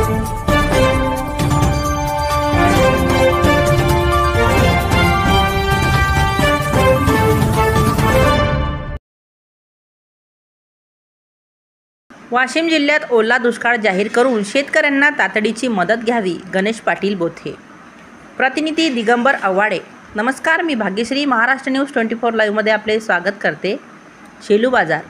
वाशिम जिल्ह्यात ओला दुष्काळ जाहीर करून शेतकऱ्यांना तातडीची मदत घ्यावी. गणेश पाटील बोथे. प्रतिनिधी दिगंबर आव्हाडे. नमस्कार, मी भाग्यश्री. महाराष्ट्र न्यूज 24 लाईव्हमध्ये आपले स्वागत करते. शेलू बाजार.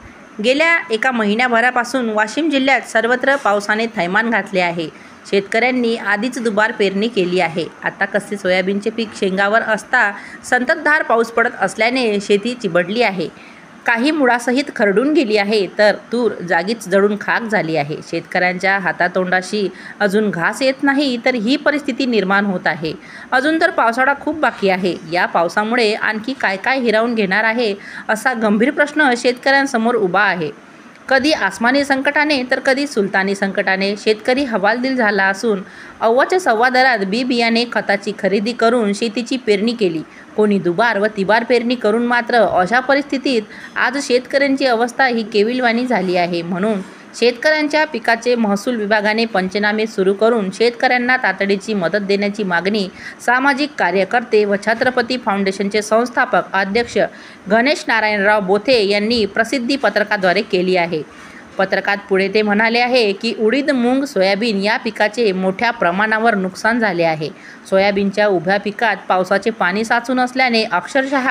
गेल्या एका महिन्याभरापासून वाशिम जिल्ह्यात सर्वत्र पावसाने थैमान घातले आहे. शेतकऱ्यांनी आधीच दुबार पेरणी केली आहे. आता कसे सोयाबीनचे पीक शेंगावर असता संततधार पाऊस पडत असल्याने शेती चिबडली आहे. काही मुळासहित खरडून गेली आहे, तर तूर जागीच जळून खाक झाली आहे. शेतकऱ्यांच्या हातातोंडाशी अजून घास येत नाही, तर ही परिस्थिती निर्माण होत आहे. अजून तर पावसाळा खूप बाकी आहे. या पावसामुळे आणखी काय काय हिरावून घेणार आहे, असा गंभीर प्रश्न शेतकऱ्यांसमोर उभा आहे. कधी आसमानी संकटाने तर कधी सुलतानी संकटाने शेतकरी हवालदिल झाला असून अव्वाच्या सव्वा दरात बी बियाणे खताची खरेदी करून शेतीची पेरणी केली. कोणी दुबार व तिबार पेरणी करून मात्र अशा परिस्थितीत आज शेतकऱ्यांची अवस्था ही केविलवाणी झाली आहे. म्हणून शेतकऱ्यांच्या पिकाचे महसूल विभागाने पंचनामे सुरू करून शेतकऱ्यांना तातडीची मदत देण्याची मागणी सामाजिक कार्यकर्ते व छत्रपती फाउंडेशनचे संस्थापक अध्यक्ष गणेश नारायणराव बोथे यांनी प्रसिद्धी पत्रकाद्वारे केली आहे. पत्रकात पुढे ते म्हणाले आहे की उडीद, मूग, सोयाबीन या पिकाचे मोठ्या प्रमाणावर नुकसान झाले आहे. सोयाबीनच्या उभ्या पिकात पावसाचे पाणी साचून असल्याने अक्षरशः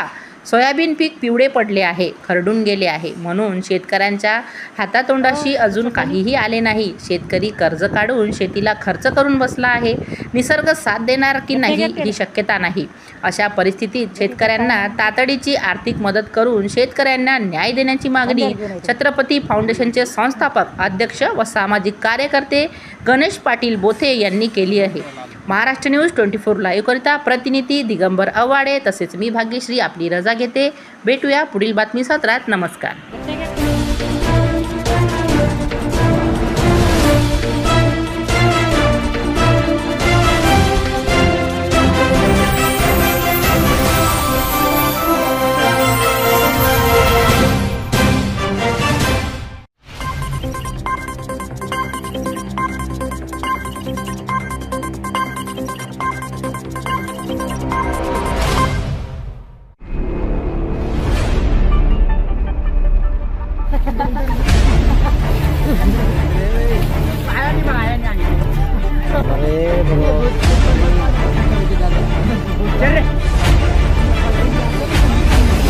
सोयाबीन पीक पिवळे पडले आहे, खरडून गेले आहे. म्हणून शेतकऱ्यांच्या हातातोंडाशी अजून काहीही आले नाही. शेतकरी कर्ज काढून शेतीला खर्च करून बसला आहे. निसर्ग साथ देणार की नाही ही शक्यता नाही. अशा परिस्थितीत शेतकऱ्यांना तातडीची आर्थिक मदत करून शेतकऱ्यांना न्याय देण्याची मागणी छत्रपती फाउंडेशनचे संस्थापक अध्यक्ष व सामाजिक कार्यकर्ते गणेश पाटील बोथे यांनी केली आहे. महाराष्ट्र न्यूज 24 लाईव्हकरिता प्रतिनिधी दिगंबर आव्हाडे तसेच मी भाग्यश्री आपली रजा घेते. भेटूया पुढील बातमी सत्रात. नमस्कार.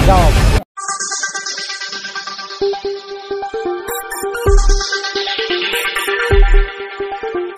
जाओ.